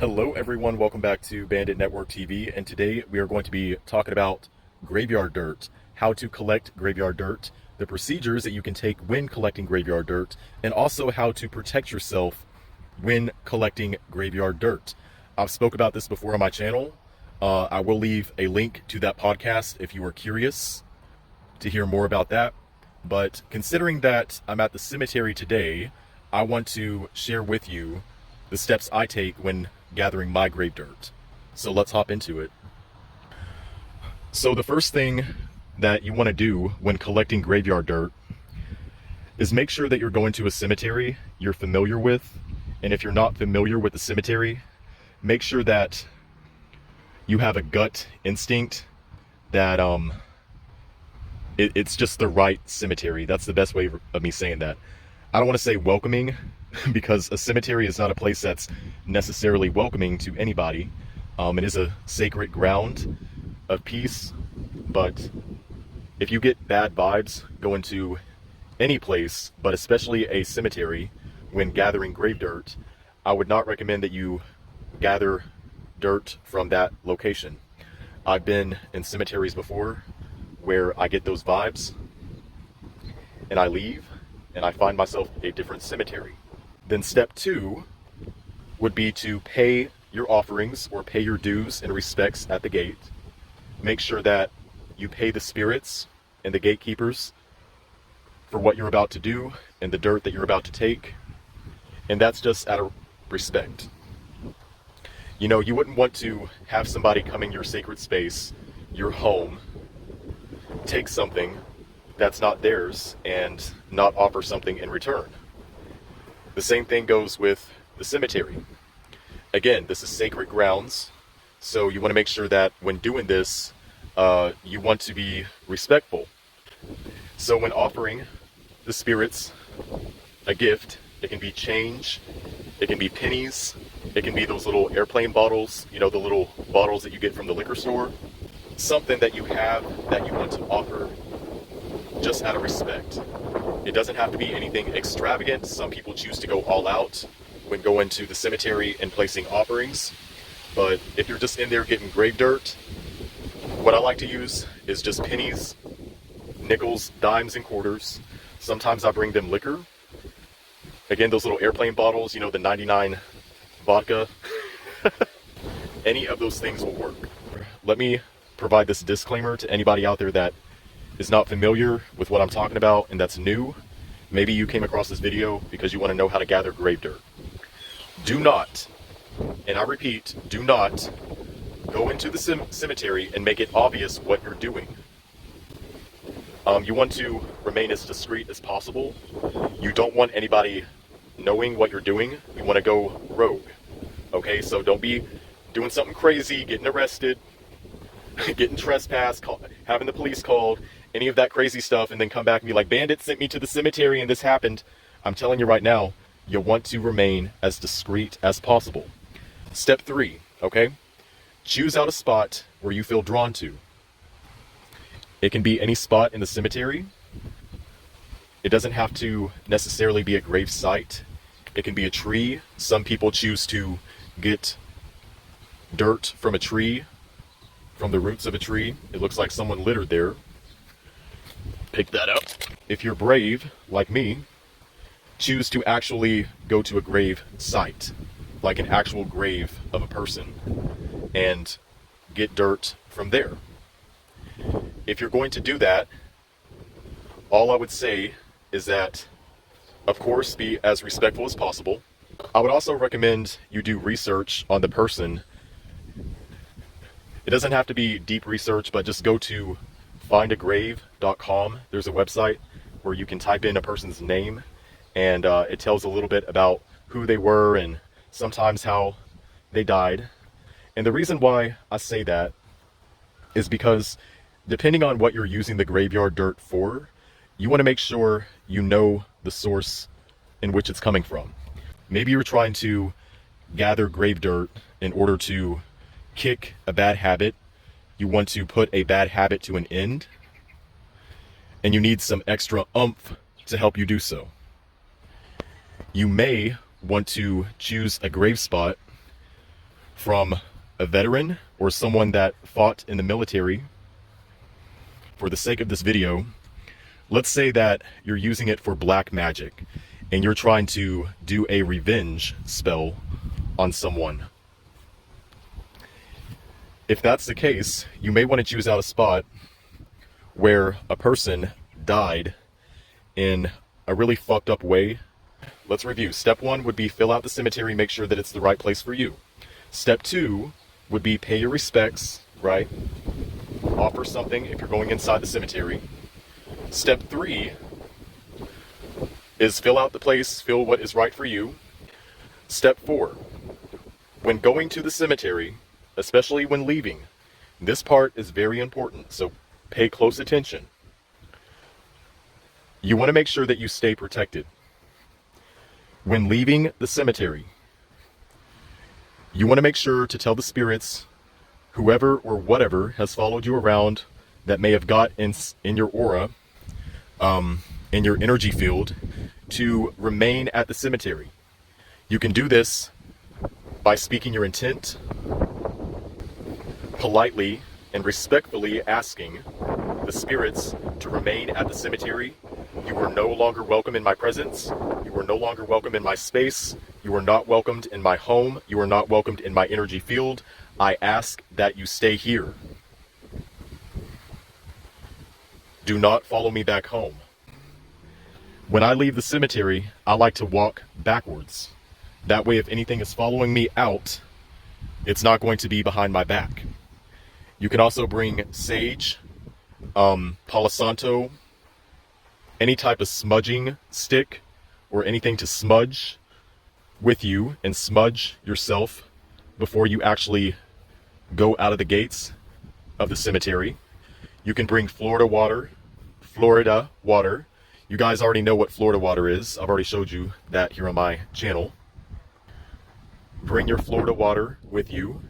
Hello everyone, welcome back to Bandit Network TV, and today we are going to be talking about graveyard dirt, how to collect graveyard dirt, the procedures that you can take when collecting graveyard dirt, and also how to protect yourself when collecting graveyard dirt. I've spoke about this before on my channel. I will leave a link to that podcast if you are curious to hear more about that. But considering that I'm at the cemetery today, I want to share with you the steps I take when gathering my grave dirt. So let's hop into it. So the first thing that you want to do when collecting graveyard dirt is make sure that you're going to a cemetery you're familiar with. And if you're not familiar with the cemetery, make sure that you have a gut instinct that it's just the right cemetery. That's the best way of me saying that. I don't want to say welcoming because a cemetery is not a place that's necessarily welcoming to anybody. It is a sacred ground of peace, but if you get bad vibes going to any place, but especially a cemetery, when gathering grave dirt, I would not recommend that you gather dirt from that location. I've been in cemeteries before where I get those vibes and I leave and I find myself a different cemetery. Then step 2 would be to pay your offerings or pay your dues and respects at the gate. Make sure that you pay the spirits and the gatekeepers for what you're about to do and the dirt that you're about to take. And that's just out of respect. You know, you wouldn't want to have somebody come in your sacred space, your home, take something that's not theirs and not offer something in return. The same thing goes with the cemetery. Again, this is sacred grounds, so you want to make sure that when doing this, you want to be respectful. So when offering the spirits a gift, it can be change, it can be pennies, it can be those little airplane bottles, you know, the little bottles that you get from the liquor store, something that you have that you want to offer just out of respect. It doesn't have to be anything extravagant. Some people choose to go all out when going to the cemetery and placing offerings. But if you're just in there getting grave dirt, what I like to use is just pennies, nickels, dimes, and quarters. Sometimes I bring them liquor. Again, those little airplane bottles, you know, the 99 vodka. Any of those things will work. Let me provide this disclaimer to anybody out there that is not familiar with what I'm talking about and that's new. Maybe you came across this video because you want to know how to gather grave dirt. Do not, and I repeat, do not go into the cemetery and make it obvious what you're doing. You want to remain as discreet as possible. You don't want anybody knowing what you're doing. You want to go rogue. Okay, so don't be doing something crazy, getting arrested, getting trespassed, having the police called, any of that crazy stuff, and then come back and be like, Bandit sent me to the cemetery and this happened. I'm telling you right now, you want to remain as discreet as possible. Step 3, okay? Choose out a spot where you feel drawn to. It can be any spot in the cemetery. It doesn't have to necessarily be a grave site. It can be a tree. Some people choose to get dirt from a tree, from the roots of a tree. It looks like someone littered there. Pick that up. If you're brave, like me, choose to actually go to a grave site, like an actual grave of a person, and get dirt from there. If you're going to do that, all I would say is that, of course, be as respectful as possible. I would also recommend you do research on the person. It doesn't have to be deep research, but just go to findagrave.com. There's a website where you can type in a person's name and it tells a little bit about who they were and sometimes how they died. And the reason why I say that is because depending on what you're using the graveyard dirt for, you want to make sure you know the source in which it's coming from. Maybe you're trying to gather grave dirt in order to kick a bad habit. You want to put a bad habit to an end, and you need some extra oomph to help you do so. You may want to choose a grave spot from a veteran or someone that fought in the military. For the sake of this video, let's say that you're using it for black magic and you're trying to do a revenge spell on someone. If that's the case, you may want to choose out a spot where a person died in a really fucked up way. Let's review. Step 1 would be fill out the cemetery, make sure that it's the right place for you. Step 2 would be pay your respects, right? Offer something if you're going inside the cemetery. Step 3 is fill out the place, feel what is right for you. Step 4, when going to the cemetery, especially when leaving, this part is very important, so pay close attention. You want to make sure that you stay protected. When leaving the cemetery, you want to make sure to tell the spirits, whoever or whatever has followed you around that may have got in your aura, in your energy field, to remain at the cemetery. You can do this by speaking your intent, politely and respectfully asking the spirits to remain at the cemetery. You are no longer welcome in my presence. You are no longer welcome in my space. You are not welcomed in my home. You are not welcomed in my energy field. I ask that you stay here. Do not follow me back home. When I leave the cemetery, I like to walk backwards. That way, if anything is following me out, it's not going to be behind my back. You can also bring sage, Palo Santo, any type of smudging stick or anything to smudge with you and smudge yourself before you actually go out of the gates of the cemetery. You can bring Florida water. You guys already know what Florida water is. I've already showed you that here on my channel. Bring your Florida water with you.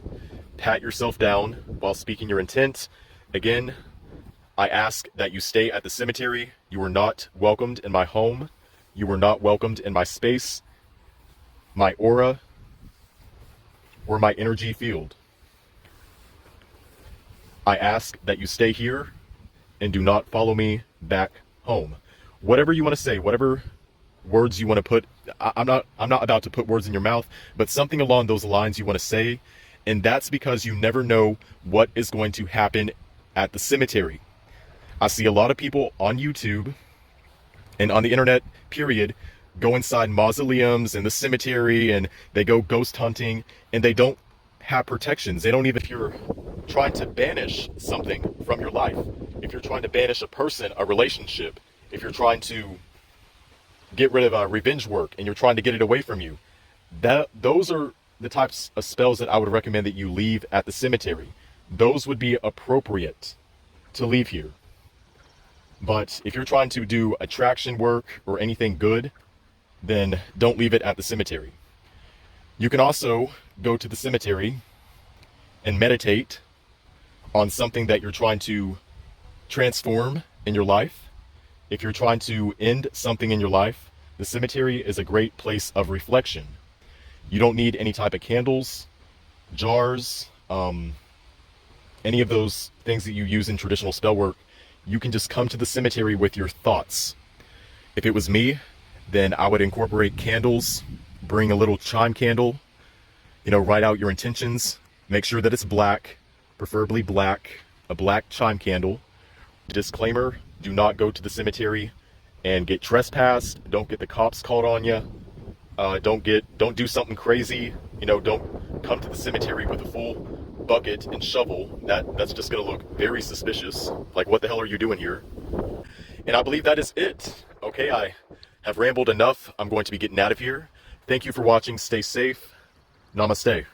Pat yourself down while speaking your intent. Again, I ask that you stay at the cemetery. You are not welcomed in my home. You are not welcomed in my space, my aura, or my energy field. I ask that you stay here and do not follow me back home. Whatever you want to say, whatever words you want to put, I'm not about to put words in your mouth, but something along those lines you want to say. And that's because you never know what is going to happen at the cemetery. I see a lot of people on YouTube and on the internet, period, go inside mausoleums and the cemetery and they go ghost hunting and they don't have protections. They don't even, if you're trying to banish something from your life, if you're trying to banish a person, a relationship, if you're trying to get rid of revenge work and you're trying to get it away from you, those are the types of spells that I would recommend that you leave at the cemetery. Those would be appropriate to leave here. But if you're trying to do attraction work or anything good, then don't leave it at the cemetery. You can also go to the cemetery and meditate on something that you're trying to transform in your life. If you're trying to end something in your life, the cemetery is a great place of reflection. You don't need any type of candles, jars, any of those things that you use in traditional spell work. You can just come to the cemetery with your thoughts. If it was me, then I would incorporate candles, bring a little chime candle, write out your intentions, make sure that it's black, preferably black, a black chime candle. Disclaimer, do not go to the cemetery and get trespassed. Don't get the cops called on you. Don't do something crazy. Don't come to the cemetery with a full bucket and shovel. That's just going to look very suspicious. Like, what the hell are you doing here? And I believe that is it. Okay, I have rambled enough. I'm going to be getting out of here. Thank you for watching. Stay safe. Namaste.